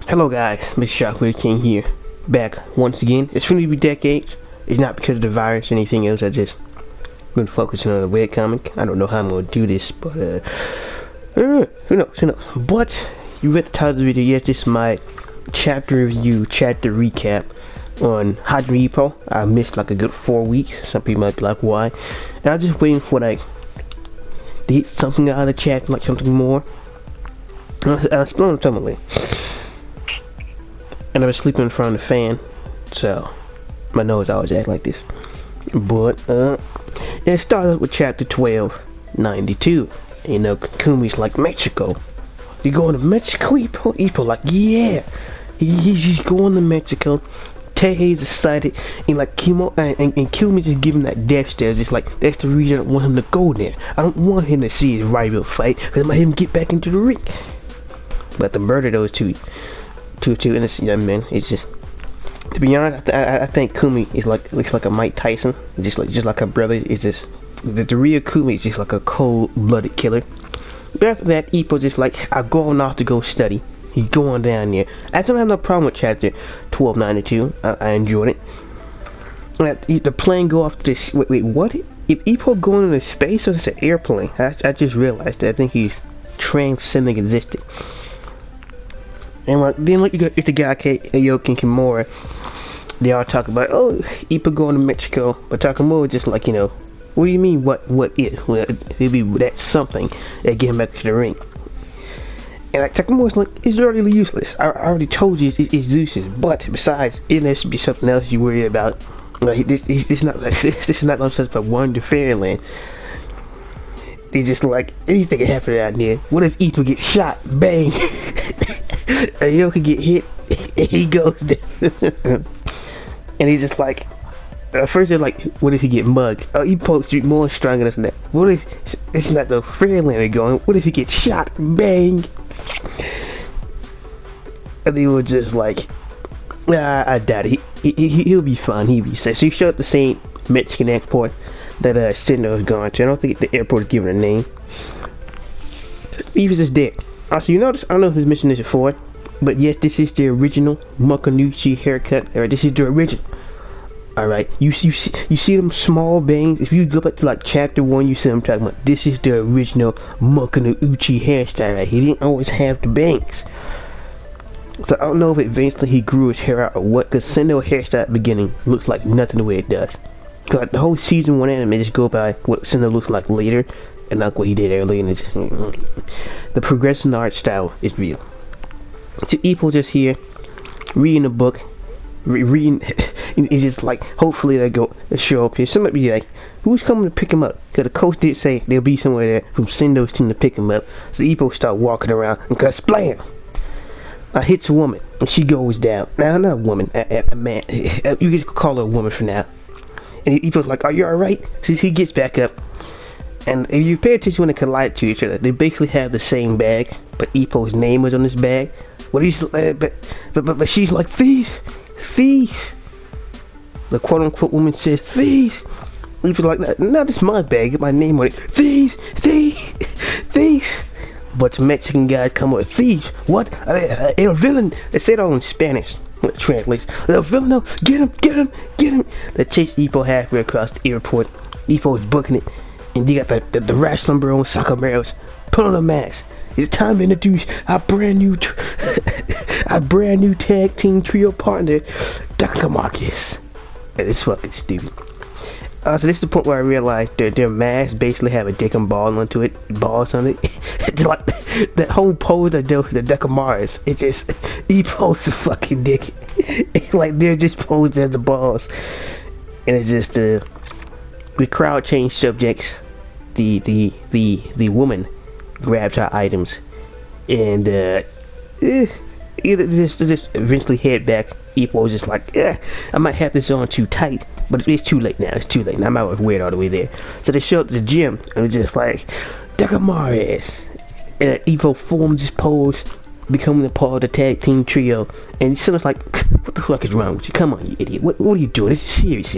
Hello guys, Mr. Shockwave King here, back once again. It's going to be decades. It's not because of the virus or anything else. I just been focusing on a webcomic. I don't know how I'm going to do this, but who knows. But you read the title of the video. Yes, this is my chapter review, chapter recap on Hajime Ippo. I missed like a good 4 weeks. Some people might be like, why? And I was just waiting for like to get something out of the chapter, like something more. I was blowing tumbling. And I was sleeping in front of the fan, so my nose always act like this. But it started with chapter 1292. You know, Kumi's like, Mexico. You going to Mexico, Ippo? Ippo like, yeah. He's going to Mexico. Tei's excited, and like and Kumi's just giving that death stare. Just like, that's the reason I want him to go there. I don't want him to see his rival fight, because I might him get back into the ring. But to murder those two innocent young men, it's just, to be honest, I think Kumi is looks like a Mike Tyson, just like a brother. Is just the real Kumi is just like a cold-blooded killer. But after that, Ippo just like, I'm going off to go study. He's going down there. I don't have no problem with chapter 1292. I enjoyed it. The plane go off to this. Wait, what? If Ippo going into space, or is it an airplane? I just realized that. I think he's transcending existence. And then you got the guy Aoki and Kimura. They all talk about, oh, Ippo going to Mexico, but Takamura just like, you know, what do you mean what if? Well, it'll be that something that get him back to the ring. And like Takamura's like, it's utterly useless. I already told you it's useless. But besides, it has to be something else you worry about. Like, this is not no such a wonder fairyland. They just like, anything can happen out there. What if Ippo gets shot? Bang! Aoki get hit, and he goes down. And he's just like, first they're like, what if he get mugged? Oh, Ippo's to be more stronger than that. What if it's not the fairyland going? What if he gets shot? Bang! And they were just like, nah, I doubt it. He'll be fine. He'll be safe. So he showed up the same Mexican airport that Sendo's gone to. I don't think the airport is given a name. He was just dead. Also, you notice, I don't know who's mentioned this before, but yes, this is the original Mukanuchi haircut. Or this is the original. Alright, you see them small bangs. If you go back to like chapter 1, you see them talking about, this is the original Mukanuchi hairstyle. Right? He didn't always have the bangs. So I don't know if eventually he grew his hair out or what, because Sendo hairstyle at the beginning looks like nothing the way it does. Cause like the whole season 1 anime just go by what Sendo looks like later, and not what he did earlier. And the progression art style is real. So Ippo just here reading a book, reading. It's just like, hopefully they'll show up here. Somebody be like, who's coming to pick him up? Because the coach did say there'll be somewhere there from Sendo's team to pick him up. So Ippo start walking around and cause blam! Hits a woman and she goes down. Now, not a woman, a man. You can call her a woman for now. And Ippo's like, are you alright? So he gets back up. And if you pay attention when they collide to each other, they basically have the same bag, but Ippo's name was on this bag. But he's but she's like, thief. The quote-unquote woman says, thieves. Ippo's like, no, this is my bag, get my name on it. Thieves. But the Mexican guy come with thieves. What? El villain. They said it all in Spanish. What translates? El villain, no, get him. They chase Ippo halfway across the airport. Ippo is booking it. And you got the rash number on Sakameros. Put on a mask. It's time to introduce our brand new tag team trio partner, Dr. Marcus. That is fucking stupid. So this is the point where I realized their masks basically have a dick and balls on it. It's like that whole pose of the Decamaras. It's just Ippo's a fucking dick. It's like they're just posed as the balls, and it's just the crowd change subjects. The woman grabs her items and either just eventually head back. Ippo's just like, I might have this on too tight, but it's too late now. I'm out of weird all the way there. So they show up to the gym and it's just like, Decamares. And Ippo forms this pose, becoming a part of the tag team trio. And it's sort of like, what the fuck is wrong with you? Come on, you idiot. What are you doing? This is serious.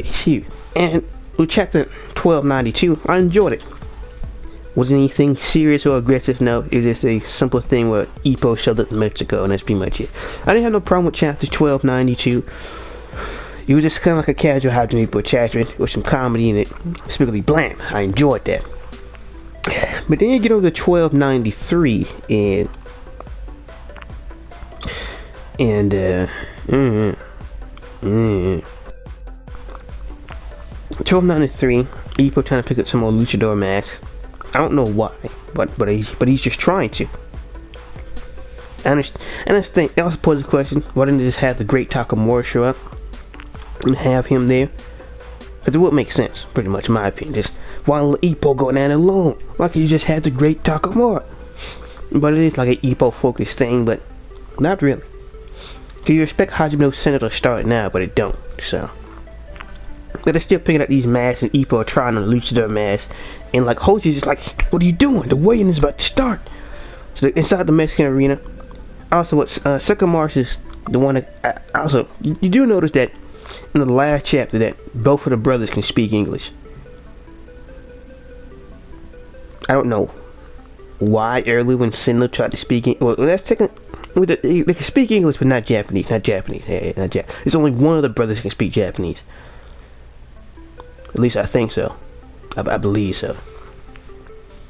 And with chapter 1292, I enjoyed it. Was anything serious or aggressive? No, it's just a simple thing where Ippo showed up in Mexico, and that's pretty much it. I didn't have no problem with chapter 1292. It was just kind of like a casual Hajime Ippo chapter with some comedy in it. Specifically blam. I enjoyed that. But then you get over to 1293 and 1293, Ippo trying to pick up some more luchador masks. I don't know why, but he's just trying to. And I think I also pose the question: why didn't they just have the Great Takamura show up and have him there? Because it would make sense, pretty much in my opinion. Just why let Ippo go down alone? Why can't you just have the Great Takamura? But it is like an Ippo focused thing, but not really. Cause you expect Hajime no Senno to start now, but it don't. So. But they're still picking up these masks, and Ippo are trying on the luchador mask, and like Hoshi's just like, what are you doing? The weigh-in is about to start. So inside the Mexican arena. Also, what Second Mars is the one that also you do notice that in the last chapter that both of the brothers can speak English. I don't know why earlier when Senno tried to speak well, that's technically they can speak English but not Japanese. It's only one of the brothers who can speak Japanese. At least I think so. I believe so.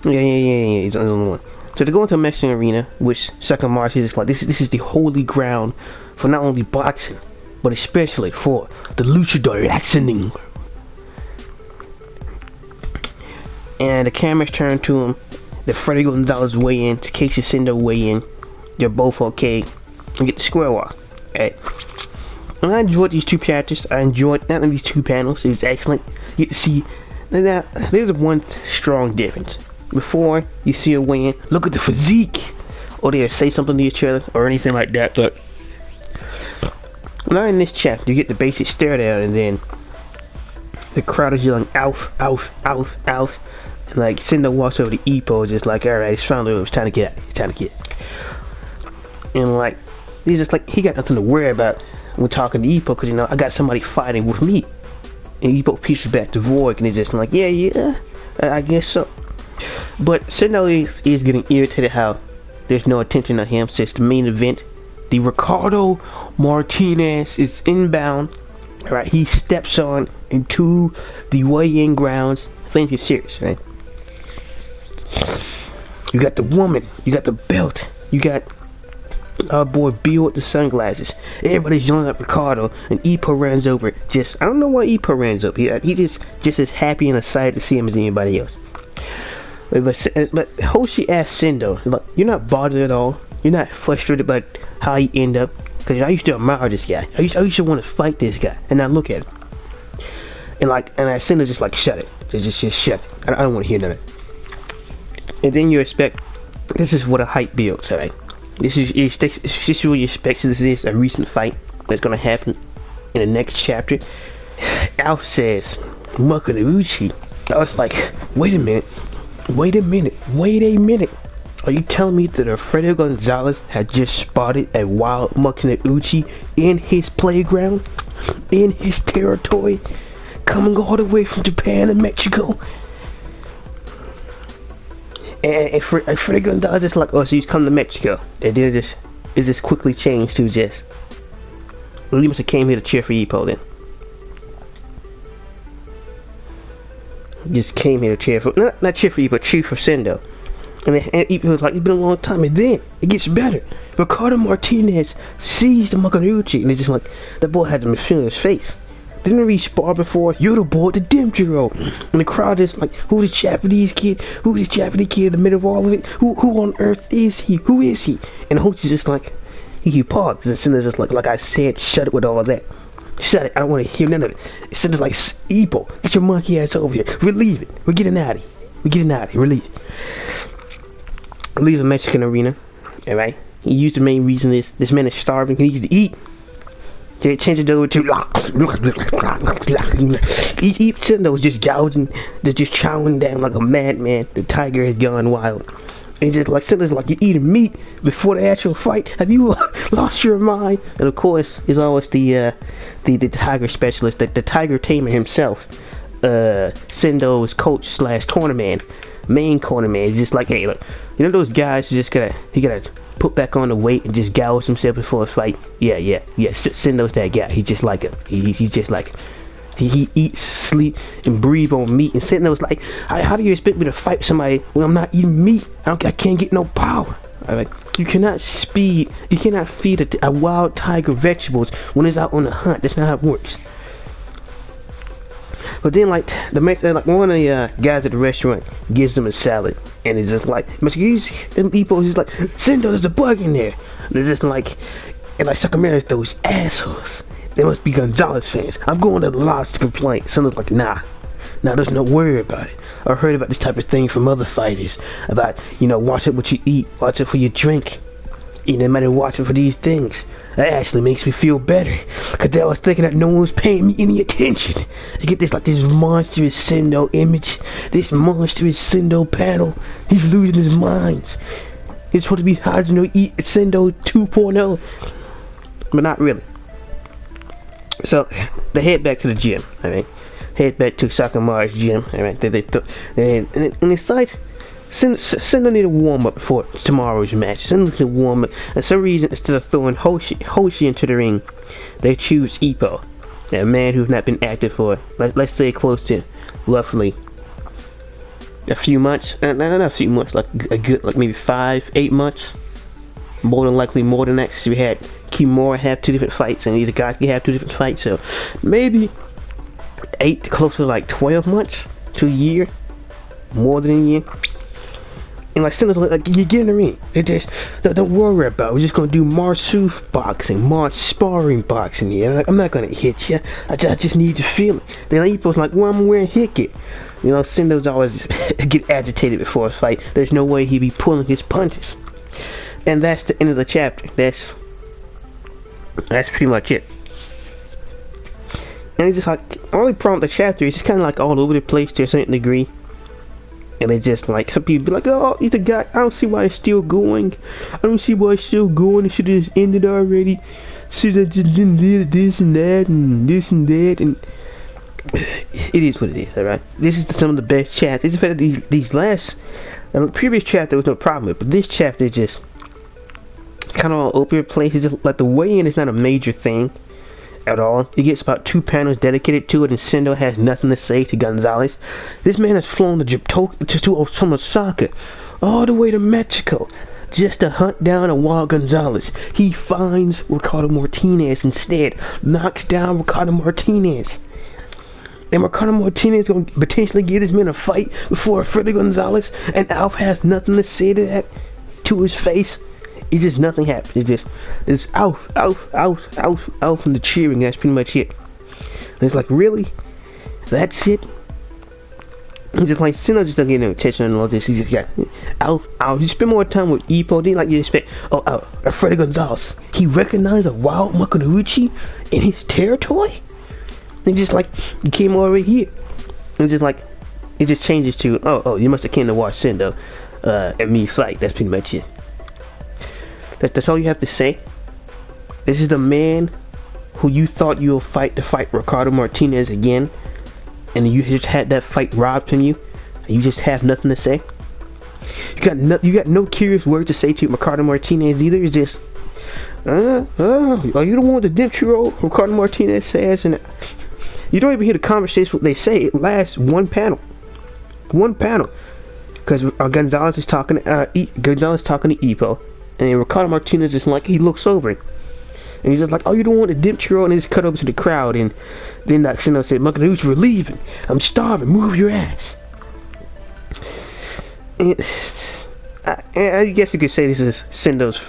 Yeah. He's the only one. So to go into a Mexican arena, which Second Mars is like, this is the holy ground for not only boxing, but especially for the luchador actioning. And the cameras turn to him. The Freddy Gonzalez weigh in, Takeshi Sendo weigh in. They're both okay. And get the square walk. Alright. And I enjoyed these two chapters. I enjoyed not only these two panels. It was excellent. You get to see. Now, there's one strong difference. Before you see a weigh-in, look at the physique, or they say something to each other, or anything like that. But not in this chapter. You get the basic stare down, and then the crowd is yelling "Alf, Alf, Alf, Alf." And like Sendo walks over to Ippo, just like, "All right, it's finally over. It's time to get out. It's time to get." And like he's just like he got nothing to worry about when talking to Ippo, because I got somebody fighting with me. And Ippo pieces back to Void, and he's just like, yeah, I guess so. But Sendo is getting irritated how there's no attention on him since the main event. The Ricardo Martinez is inbound. Alright, he steps on into the weigh-in grounds. Things get serious, right? You got the woman, you got the belt, you got our boy Bill with the sunglasses. Everybody's yelling at Ricardo, and Ippo runs over. I don't know why Ippo runs up. He just as happy and excited to see him as anybody else. But Hoshi asked Sendo, like, you're not bothered at all? You're not frustrated about how he end up? Because I used to admire this guy. I used to want to fight this guy. And now look at him. And Sendo's just like, shut it. Just shut it. I don't want to hear none of it. And then you expect, this is what a hype builds, alright? This is what you expect. So this is a recent fight that's going to happen in the next chapter. Alf says, Makunouchi. I was like, wait a minute. Are you telling me that Alfredo Gonzalez had just spotted a wild Makunouchi in his playground? In his territory? Coming all the way from Japan and Mexico? And Alfredo Gonzalez is like, oh, so he's come to Mexico. And then it just quickly changed to just, well, he must have came here to cheer for Ippo then. Just came here to cheer for, not cheer for Ippo, cheer for Sendo. And Ippo was like, it's been a long time. And then it gets better. Ricardo Martinez sees the Makunouchi, and it's just like, that boy had the machine in his face. Didn't we spar before? You're the boy, the Demjiro. And the crowd is like, who's this Japanese kid? Who's this Japanese kid in the middle of all of it? Who on earth is he? Who is he? And Hochi's just like, he paused. And Sendo's just like I said, shut it with all that. Shut it. I don't want to hear none of it. Sendo's like, Ippo, get your monkey ass over here. Relieve it. We're getting out of here. Relieve it. Leave the Mexican arena. Alright? He used the main reason is this man is starving. He needs to eat. They changed it over to each Sendo was just gouging, they're just chowing down like a madman. The tiger has gone wild. And just like Sendo's like, you're eating meat before the actual fight. Have you lost your mind? And of course, is always the tiger specialist, the tiger tamer himself, Sendo's coach / tournament, main corner man is just like, hey, look, you know those guys who just gotta put back on the weight and just gouge himself before a fight? Yeah. Sendo's that guy. He's just like him. He's just like him. He eats, sleep, and breathe on meat. And Sendo's like, how do you expect me to fight somebody when I'm not eating meat? I can't get no power. Alright, you cannot feed a wild tiger vegetables when it's out on the hunt. That's not how it works. But then, like, one of the guys at the restaurant gives them a salad, and it's just like, them people is like, Sendo, there's a bug in there. And they're just like, and like, Sakamoto's those assholes. They must be Gonzalez fans. I'm going to the lodge to complain. Sendo's like, nah, there's no worry about it. I heard about this type of thing from other fighters. About, watch it what you eat, watch it for your drink. You no matter watching for these things. That actually makes me feel better. Cause I was thinking that no one was paying me any attention. You get this monstrous Sendo image. This monstrous Sendo panel. He's losing his mind. He's supposed to be Hajime Sendo 2.0. But not really. So, they head back to the gym, alright? Head back to Sakamaru's gym, alright? And it's like, Sendo need a warm up before tomorrow's match. Sendo need a warm up. For some reason, instead of throwing Hoshi into the ring, they choose Ippo, a man who's not been active for, let's say, close to roughly a few months. Not a few months, like a good, like maybe 5-8 months. More than likely more than that. Because we had Kimura have 2 different fights, and these guys can have 2 different fights. So maybe 8 to close to like 12 months to a year, more than a year. And like Sendo's like, you get in the ring. They just don't worry about it. We're just gonna do Marsouf boxing, sparring boxing here. Like, I'm not gonna hit you. I just need to feel it. Then Ippo's like, well, I'm wearing Hickey. Sendo's always get agitated before a fight. There's no way he'd be pulling his punches. And that's the end of the chapter. That's pretty much it. And it's just like, the only problem with the chapter is it's kind of like all over the place to a certain degree. And it's just like, some people be like, oh, he's a guy, I don't see why it's still going. I don't see why it's still going. It should have just ended already. Should have just done this and that and this and that. And it is what it is, alright? This is some of the best chapters. In fact, these last, the previous chapter was no problem with, but this chapter is just kind of all over the place. It's just like the weigh-in is not a major thing at all. He gets about 2 panels dedicated to it, and Sendo has nothing to say to Gonzalez. This man has flown from Osaka all the way to Mexico just to hunt down a wild Gonzalez. He finds Ricardo Martinez instead, knocks down Ricardo Martinez. And Ricardo Martinez gonna potentially give this man a fight before Freddy Gonzalez, and Alf has nothing to say to that, to his face. It's just nothing happens. It's Alf, and the cheering. That's pretty much it. And it's like, really? That's it? It's just like, Sendo just doesn't get no attention and all this. He's just got Alf. You spend more time with Ippo. Then like you expect, Freddy Gonzalez. He recognized a wild Makunuchi in his territory? And just like, you came over here. And it's just like, it just changes to, you must have came to watch Sendo and me fight. That's pretty much it. That's all you have to say. This is the man who you thought you will fight to fight Ricardo Martinez again, and you just had that fight robbed from you, and you just have nothing to say. You got no curious words to say to Ricardo Martinez either. It's just, are you the one with the dipchiro? Ricardo Martinez says, and you don't even hear the conversation. What they say, it lasts one panel, because Gonzalez is talking to Ippo. And Ricardo Martinez is like, he looks over and he's just like, oh, you don't want to dip churro, and he's cut over to the crowd, and then Sendo said, Makanuchi, we're leaving. I'm starving. Move your ass. And I guess you could say this is Sendo's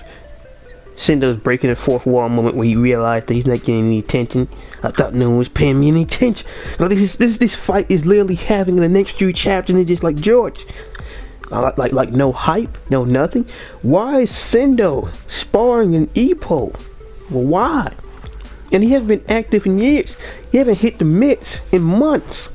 breaking the fourth wall moment where he realized that he's not getting any attention. I thought no one was paying me any attention. No, this fight is literally having the next 3 chapters, and it's just like, George, like no hype, no nothing. Why is Sendo sparring in Ippo? Well, why? And he hasn't been active in years. He haven't hit the mitts in months.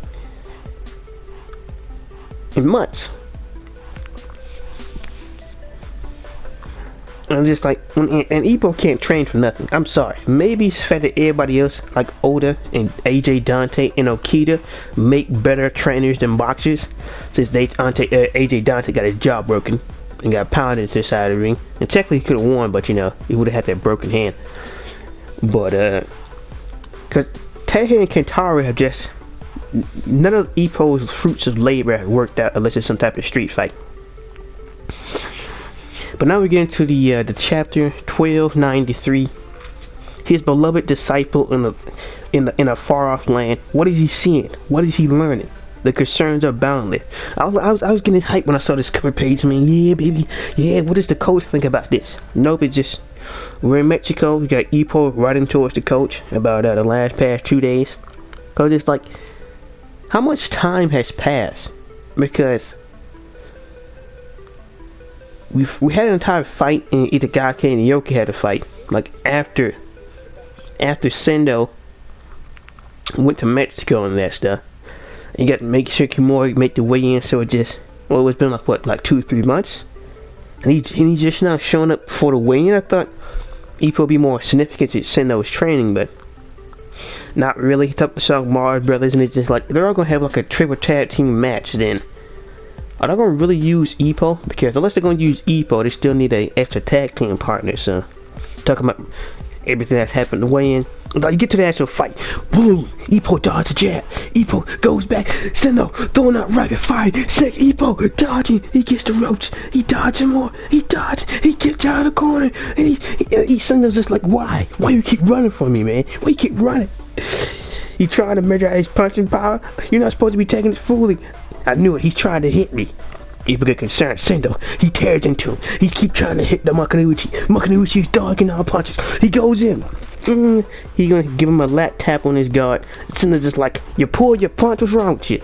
I'm just like, and Ippo can't train for nothing. I'm sorry. Maybe it's fair that everybody else, like Oda and AJ Dante and Okita, make better trainers than boxers, since AJ Dante got his jaw broken and got pounded into the side of the ring. And technically he could have won, but you know, he would have had that broken hand. But because Teihei and Kentaro have just, none of Ippo's fruits of labor have worked out unless it's some type of street fight. But now we get into the chapter 1293. His beloved disciple in a far off land. What is he seeing? What is he learning? The concerns are boundless. I was getting hyped when I saw this cover page. I mean, yeah, baby, yeah. What does the coach think about this? Nope, it's just we're in Mexico. We got Ippo writing towards the coach about the past 2 days. Cause it's like, how much time has passed? Because we had an entire fight, and Itagaki and Yoki had a fight. Like after Sendo went to Mexico and that stuff, and you got to make sure Kimura make the way in. So it just, well, it's been like what, like 2 or 3 months, and he's just now showing up for the weigh-in. I thought Ippo would be more significant to Sendo's training, but not really. He talked to Mars brothers, and it's just like they're all gonna have like a triple tag team match then. Are they gonna really use Ippo? Because unless they're gonna use Ippo, they still need an extra tag team partner. So, talking about everything that's happened the way in. Like, you get to the actual fight. Boom! Ippo dodges a jab. Ippo goes back. Sendo throwing out rapid fire. Sick. Ippo dodging. He gets the ropes. He dodging more. He dodges. He gets out of the corner. And he Sendo's just like, why? Why you keep running from me, man? Why you keep running? He trying to measure out his punching power. You're not supposed to be taking it fully. I knew it. He's trying to hit me. Ippo get concerned. Sendo, he tears into him. He keep trying to hit the Makanouchi. Makanouchi's dodging all punches. He goes in. He gonna give him a lat tap on his guard. Sendo's just like, you pull your punch. What's wrong with you?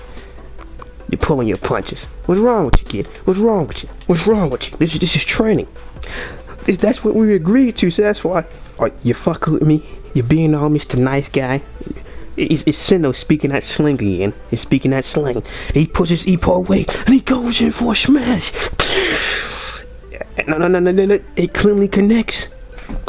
You're pulling your punches. What's wrong with you, kid? What's wrong with you? What's wrong with you? This is training. That's what we agreed to. So that's why. You fucking with me? You're being all Mr. Nice Guy. It's Sendo speaking that slang again. He's speaking that slang. He pushes Ippo away and he goes in for a smash. No. It cleanly connects.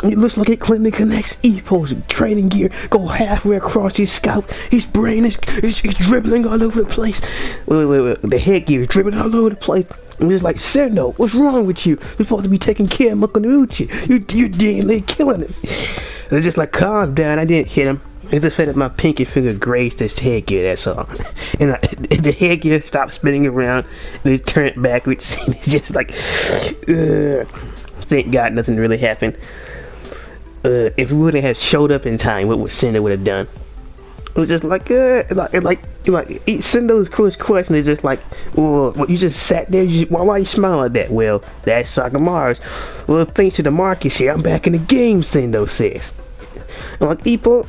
It looks like it cleanly connects. Ippo's training gear go halfway across his scalp. His brain is dribbling all over the place. Wait. The headgear is dribbling all over the place. And it's like, Sendo, what's wrong with you? You're supposed to be taking care of Makanouchi. You're damn killing him. They're just like, calm down. I didn't hit him. It just said that my pinky finger grazed this headgear, that's all. And the headgear stopped spinning around, and it turned backwards, and it's just like, thank God nothing really happened. If we would have showed up in time, what would Sendo would have done? It was just like Sendo's first question is just like, well, you just sat there, why you smiling like that? Well, that's Sakamaru's. Well, thanks to the markets here, I'm back in the game, Sendo says. I'm like, Ippo,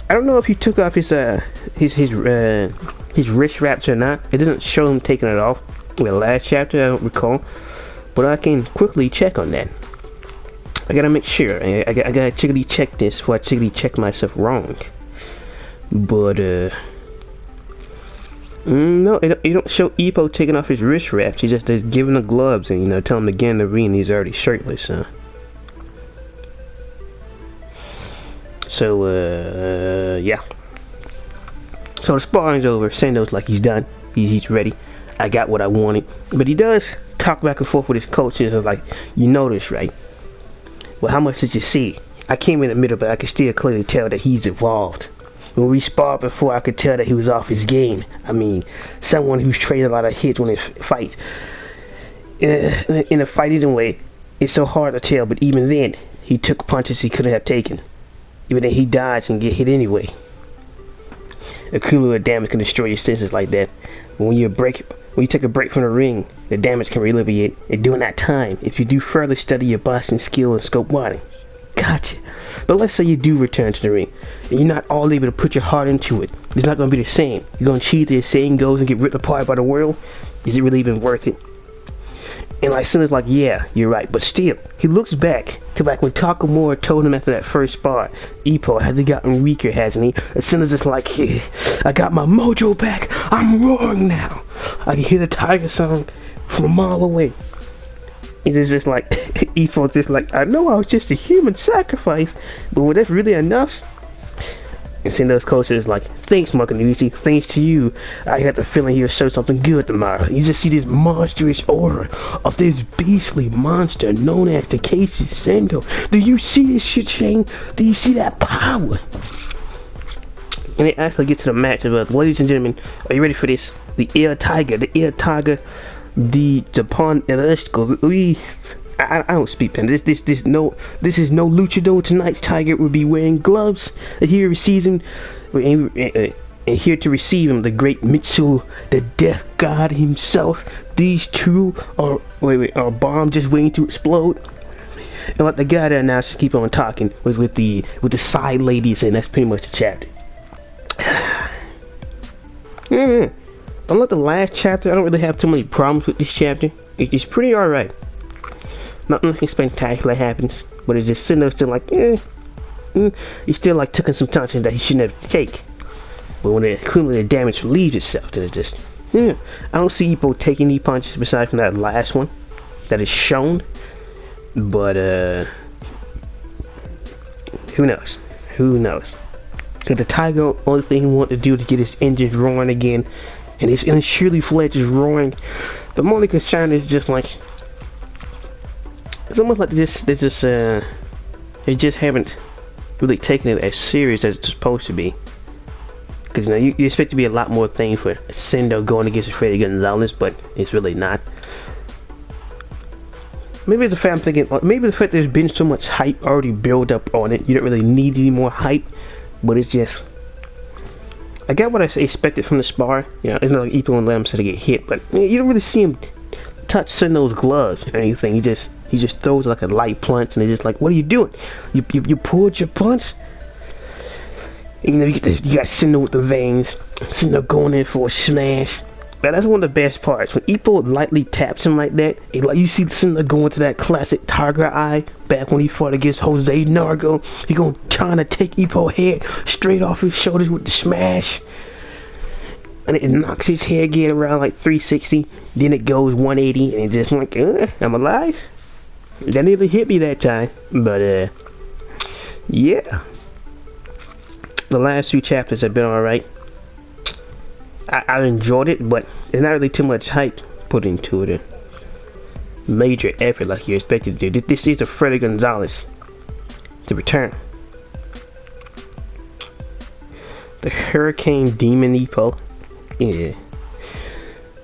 I don't know if he took off his wrist wraps or not. It doesn't show him taking it off. In the last chapter, I don't recall, but I can quickly check on that. I gotta make sure. I gotta chickily check this before I chickily check myself wrong. But no, it don't show Ippo taking off his wrist wraps. He just is giving the gloves and tell him to get in the ring. He's already shirtless. So, yeah. So the sparring's over. Sendo's like, he's done. He's ready. I got what I wanted. But he does talk back and forth with his coaches and like, you know this, right? Well, how much did you see? I came in the middle, but I could still clearly tell that he's evolved. When we sparred before, I could tell that he was off his game. I mean, someone who's traded a lot of hits when he fights. In a fight anyway, it's so hard to tell, but even then, he took punches he couldn't have taken. Even then, he dodged and get hit anyway. Accumulated damage can destroy your senses like that. When you take a break from the ring, the damage can alleviate. And during that time, if you do further study your boxing skill and scope widening, gotcha. But let's say you do return to the ring, and you're not all able to put your heart into it. It's not going to be the same. You're going to cheat the saying goes and get ripped apart by the world. Is it really even worth it? And like Sendo's like, yeah, you're right. But still, he looks back to like when Takamura told him after that first spar, Ippo, has he gotten weaker, hasn't he? And Sendo's just like, hey, I got my mojo back. I'm roaring now. I can hear the tiger song from a mile away. It's just like Ippo's just like, I know I was just a human sacrifice, but was that really enough? And Sendo's coaster is like, thanks, Makanushi, thanks to you, I got the feeling he'll show something good tomorrow. You just see this monstrous aura of this beastly monster known as the Takeshi Sendo. Do you see this shit, Shane? Do you see that power? And they actually get to the match of ladies and gentlemen, are you ready for this? The Air Tiger, the Japan Electrical. I don't speak pen. This is no luchador. Tonight's Tiger will be wearing gloves. And here receives him, and here to receive him, the great Mitsu, the Death God himself. These two are bombs just waiting to explode. And let the guy there now just keep on talking with the side ladies, and that's pretty much the chapter. Unlike the last chapter, I don't really have too many problems with this chapter. It's pretty alright. Nothing spectacular happens, but it's just sitting there still like, he's still like taking some punches that he shouldn't have to take. But when the cumulative damage relieves itself, then it's just, I don't see Ippo taking any punches besides from that last one that is shown. But who knows? Who knows? Because the Tiger, only thing he wanted to do to get his engines roaring again, and his surely Fledge is roaring. The only concern is just like, it's almost like they just haven't really taken it as serious as it's supposed to be. Because you expect to be a lot more things for Sendo going against Freddy Gonzalez, but it's really not. Maybe it's the fact I'm thinking, maybe the fact there's been so much hype already built up on it, you don't really need any more hype. But it's just, I got what I expected from the spar. It's not like Ippo and let him get hit, but you don't really see him touch Sendo's gloves or anything. He just throws like a light punch, and they're just like, what are you doing? You pulled your punch? And, you got Sendo with the veins, Sendo going in for a smash. But that's one of the best parts. When Ippo lightly taps him like that, you see Sendo going to that classic Tiger Eye back when he fought against Jose Nargo. He trying to take Ippo's head straight off his shoulders with the smash. And it knocks his head again around like 360. Then it goes 180, and it's just like, I'm alive. That didn't even hit me that time. But, yeah. The last two chapters have been alright. I enjoyed it, but there's not really too much hype put into it. Major effort like you expected to do. This is a Freddy Gonzalez to return. The Hurricane Demon Ippo. Yeah.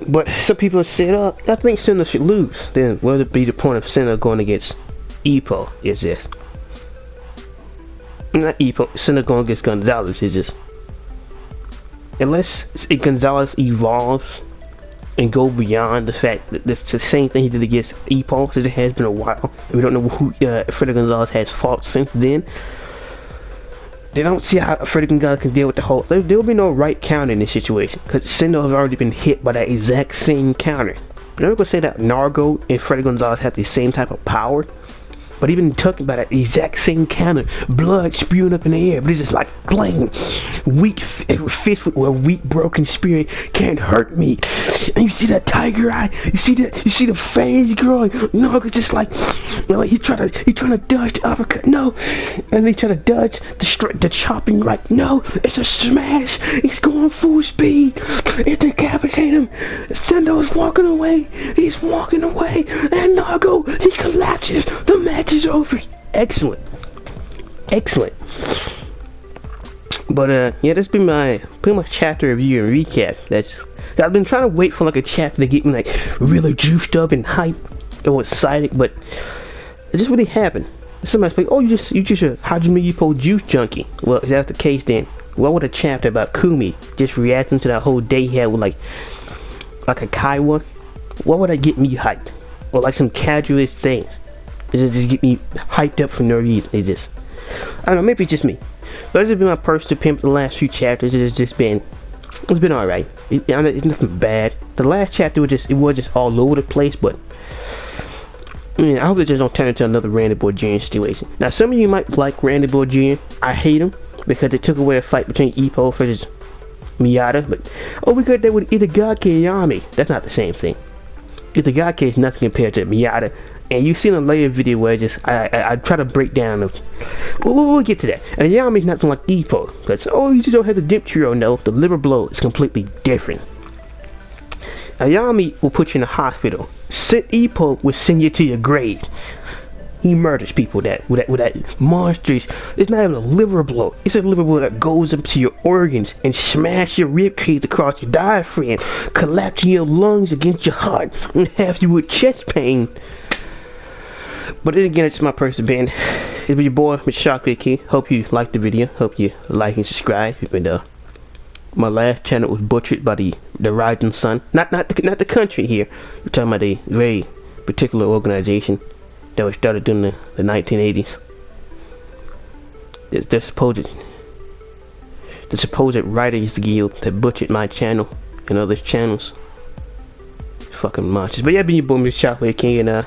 But some people have said, I think Sendo should lose. Then what would be the point of Sendo going against Ippo? Is this? Not Ippo. Sendo going against Gonzalez is just, unless Gonzalez evolves and go beyond the fact that it's the same thing he did against Ippo, since it has been a while, and we don't know who Freddy Gonzalez has fought since then. They don't see how Freddy Gonzalez can deal with the whole. There will be no right counter in this situation, because Sendo has already been hit by that exact same counter. I'm not gonna say that Nargo and Freddy Gonzalez have the same type of power, but even talking about that exact same counter, blood spewing up in the air, but it's just like, bling, weak fist with a weak broken spirit can't hurt me. And you see that Tiger Eye, you see the fangs growing. No, it's just like, he trying to dodge the uppercut, no, and they try to dodge the chopping, like, no, it's a smash. He's going full speed. It decapitates him. Sendo's walking away. He's walking away, and Nago, he collapses. The match is over. Excellent. But yeah, that's been my pretty much chapter review and recap. I've been trying to wait for like a chapter to get me like really juiced up and hyped or excited, but it just really happened. Somebody's like, oh, you just a Hajime Ippo juice junkie. Well, if that's the case, then what would a chapter about Kumi just reacting to that whole day he had with like a Kaiwa? What would that get me hyped? Or like some casualist things? It just get me hyped up for no reason. I don't know, maybe it's just me. But this has been my personal pimp the last few chapters. It's been alright. It's nothing bad. The last chapter was just all over the place, but I hope it just don't turn into another Randy Boy Jr. situation. Now some of you might like Randy Boy Jr. I hate him because they took away a fight between Ippo versus Miyata, but we got that with Itagaki Yami. That's not the same thing. Itagaki is nothing compared to Miyata And you've seen a later video where I try to break down the. We'll get to that. And Yami's nothing like Ippo. Because, oh, you just don't have the dip trio. No, the liver blow is completely different. Ayami will put you in a hospital. Ippo will send you to your grave. He murders people with that monstrous. It's not even a liver blow. It's a liver blow that goes up to your organs and smash your rib cage across your diaphragm, collapsing your lungs against your heart, and have you with chest pain. But then again, it's my personal band. It's your boy, Mr. Shockwave King. Hope you liked the video. Hope you like and subscribe. Even my last channel was butchered by the rising sun. Not the country here. We're talking about a very particular organization that was started during the 1980s. The supposed writers guild that butchered my channel and others' channels. Fucking monsters. But yeah, been your boy, Mr. Shockwave King, and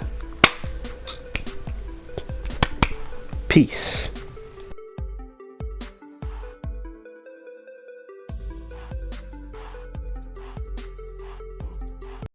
peace.